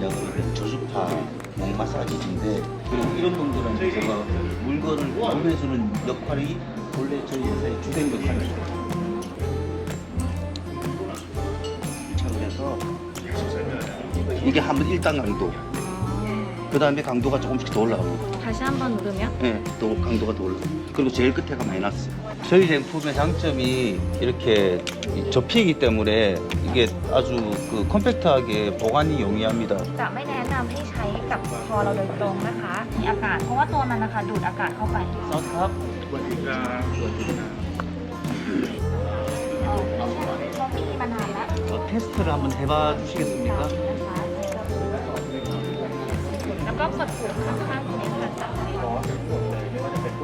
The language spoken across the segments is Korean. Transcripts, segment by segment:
그러면 저주파 목 마사지인데 그리고 이런 분들은 제가 물건을 보내주는 역할이 원래 저희 회사의 주된 역할입니다. 그래서 이게 한번 1단 강도, 그 다음에 강도가 조금씩 더 올라가고, 다시 한번 누르면 네, 또 강도가 더 올라가고, 그리고 제일 끝에가 마이너스. 저희 제품의 장점이 이렇게 접히기 때문에 이게 아주 그 컴팩트하게 보관이 용이합니다. จะไม่แนะนำให้ใช้กับคอเราโดยตรงนะคะมีอากาศเพราะว่าตัวมันนะคะดูดอากาศเข้าไป ครับ เรามีมานานแล้ว 테스트를 한번 해봐 주시겠습니까? นะคะแล้วก็กดปุ่มข้างๆตรงนี้ค่ะ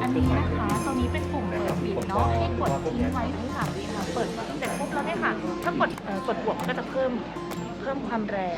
อันนี้นะคะตรงนี้เป็นปุ่มเปิดปิดเนาะให้กดทิ้งไว้ที่3 วิค่ะเปิดเสร็จปุ๊บแล้วเนี่ยค่ะถ้ากดบวกมันก็จะเพิ่มความแรง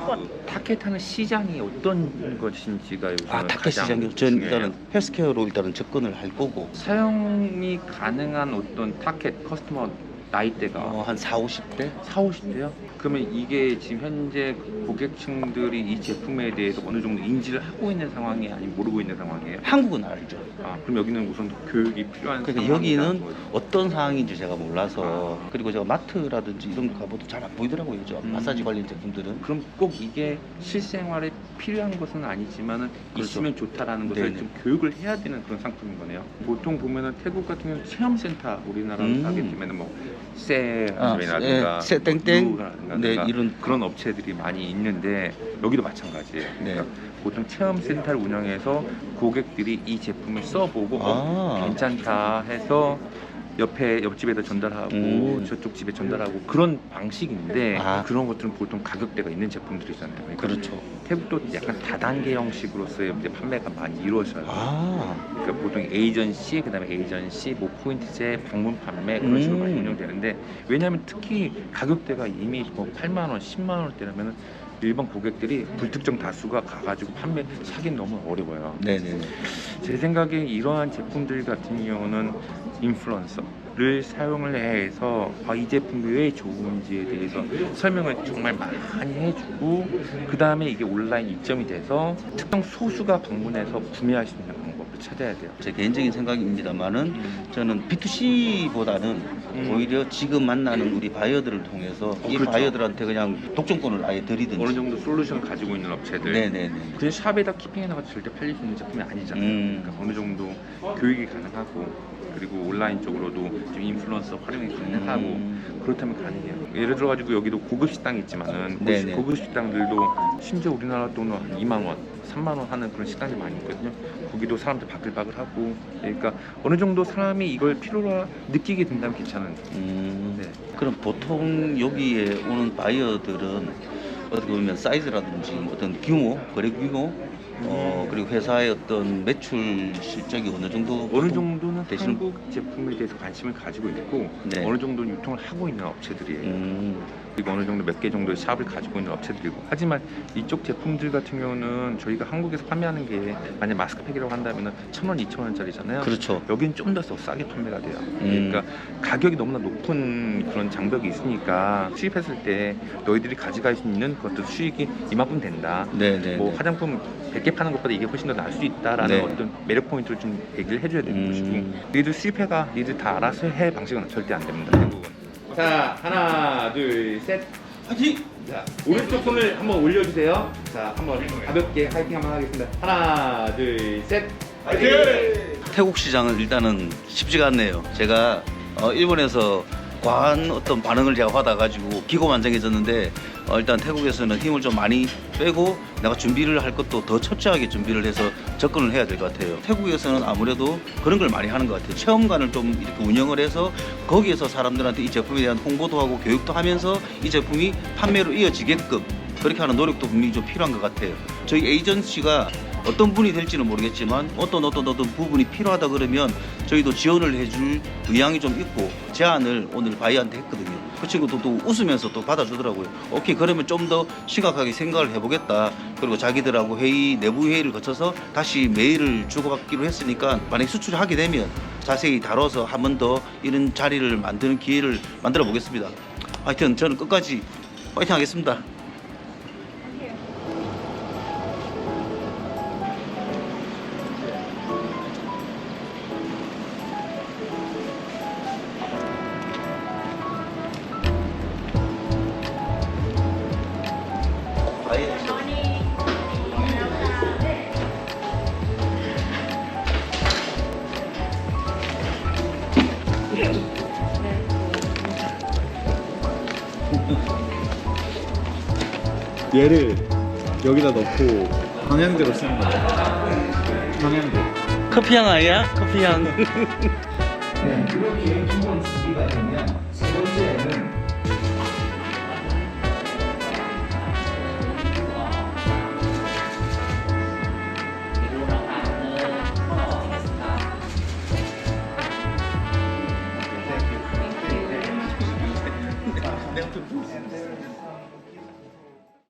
กด 타켓하는 시장이 어떤 것인지가 요즘 아, 타켓 시장이요? 저는 일단은 헬스케어로 일단은 접근을 할 거고 사용이 가능한 어떤 타켓 커스터머 나이대가 한 4, 50대? 4, 50대요? 그러면 이게 지금 현재 고객층들이 이 제품에 대해서 어느 정도 인지를 하고 있는 상황이 아니면 모르고 있는 상황이에요? 한국은 알죠. 아, 그럼 여기는 우선 교육이 필요한 그러니까 상황이다. 여기는 어떤 상황인지 제가 몰라서 그리고 제가 마트라든지 이런 거 가봐도 잘 안 보이더라고요. 저 마사지 관련 제품들은. 그럼 꼭 이게 실생활에 필요한 것은 아니지만은 그렇죠. 있으면 좋다라는 것을 네네. 좀 교육을 해야 되는 그런 상품인 거네요. 보통 보면은 태국 같은 경우는 체험센터 우리나라로 하게 되면은 뭐 세라든가 세 땡땡. 네, 이런 그런 업체들이 많이 있는데 여기도 마찬가지예요. 네. 그러니까 보통 체험센터를 운영해서 고객들이 이 제품을 써보고 괜찮다 해서 옆집에다 전달하고 저쪽 집에 전달하고 그런 방식인데 그런 것들은 보통 가격대가 있는 제품들이잖아요. 그러니까 그렇죠. 태국도 약간 다단계 형식으로서의 이제 판매가 많이 이루어져요. 그러니까 보통 에이전시, 그다음에 에이전시, 뭐 포인트제, 방문 판매 그런 식으로 많이 운영되는데 왜냐하면 특히 가격대가 이미 뭐 8만 원, 10만 원대라면은 일반 고객들이 불특정 다수가 가가지고 사기는 너무 어려워요. 네네. 제 생각에 이러한 제품들 같은 경우는 인플루언서를 사용을 해서 이 제품이 왜 좋은지에 대해서 설명을 정말 많이 해주고 그 다음에 이게 온라인 입점이 돼서 특정 소수가 방문해서 구매할 수 있는 방법을 찾아야 돼요. 제 개인적인 생각입니다만은 저는 B2C보다는 오히려 지금 만나는 우리 바이어들을 통해서 이 그렇죠. 바이어들한테 그냥 독점권을 아예 드리든지. 어느 정도 솔루션을 가지고 있는 업체들 네네네. 그냥 샵에다 키핑해놔서 절대 팔릴 수 있는 제품이 아니잖아요. 그러니까 어느 정도 교육이 가능하고 그리고 온라인 쪽으로도 지금 인플루언서 활용이 가능하고 그렇다면 가능해요. 예를 들어가지고 여기도 고급 식당이 있지만은 네네. 고급 식당들도 심지어 우리나라 돈으로 한 2만 원, 3만 원 하는 그런 식당이 많이 있거든요. 거기도 사람들 바글바글하고 그러니까 어느 정도 사람이 이걸 필요로 느끼게 된다면 괜찮은. 네. 그럼 보통 여기에 오는 바이어들은 어떻게 보면 사이즈라든지 어떤 규모, 거래 규모, 그리고 회사의 어떤 매출 실적이 어느 정도는 되시는. 한국 제품에 대해서 관심을 가지고 있고 네. 어느 정도 유통을 하고 있는 업체들이에요. 그리고 어느 정도 몇 개 정도의 샵을 가지고 있는 업체들이고 하지만 이쪽 제품들 같은 경우는 저희가 한국에서 판매하는 게 만약 마스크팩이라고 한다면 1,000원, 2,000원짜리잖아요. 그렇죠. 여기는 좀 더 싸게 판매가 돼요. 그러니까 가격이 너무나 높은 그런 장벽이 있으니까 수입했을 때 너희들이 가져갈 수 있는 것도 수익이 이만큼 된다. 네네. 뭐 화장품 100개 파는 것보다 이게 훨씬 더 나을 수 있다라는 네. 어떤 매력 포인트를 좀 얘기를 해줘야 되는 것이고 너희들 수입해가 너희들 다 알아서 해 방식은 절대 안 됩니다. 한국은. 자, 하나, 둘, 셋. 화이팅! 자, 오른쪽 손을 한번 올려주세요. 자, 한번 가볍게 화이팅 한번 하겠습니다. 하나, 둘, 셋. 화이팅! 태국 시장은 일단은 쉽지가 않네요. 제가 일본에서 과한 어떤 반응을 제가 받아가지고 기고만장해졌는데 일단 태국에서는 힘을 좀 많이 빼고 내가 준비를 할 것도 더 철저하게 준비를 해서 접근을 해야 될 것 같아요. 태국에서는 아무래도 그런 걸 많이 하는 것 같아요. 체험관을 좀 이렇게 운영을 해서 거기에서 사람들한테 이 제품에 대한 홍보도 하고 교육도 하면서 이 제품이 판매로 이어지게끔 그렇게 하는 노력도 분명히 좀 필요한 것 같아요. 저희 에이전시가 어떤 분이 될지는 모르겠지만 어떤 부분이 필요하다 그러면 저희도 지원을 해줄 의향이 좀 있고 제안을 오늘 바이한테 했거든요. 그 친구도 또 웃으면서 또 받아주더라고요. 오케이, 그러면 좀 더 심각하게 생각을 해보겠다. 그리고 자기들하고 내부 회의를 거쳐서 다시 메일을 주고받기로 했으니까 만약 수출을 하게 되면 자세히 다뤄서 한 번 더 이런 자리를 만드는 기회를 만들어 보겠습니다. 하여튼 저는 끝까지 파이팅 하겠습니다. 얘를 여기다 넣고 방향대로 쓰는 거죠. 방향대로. 커피향 아니야? 커피향. 네, 그렇게 기본 준비가 되면 세 번째는 내가 좀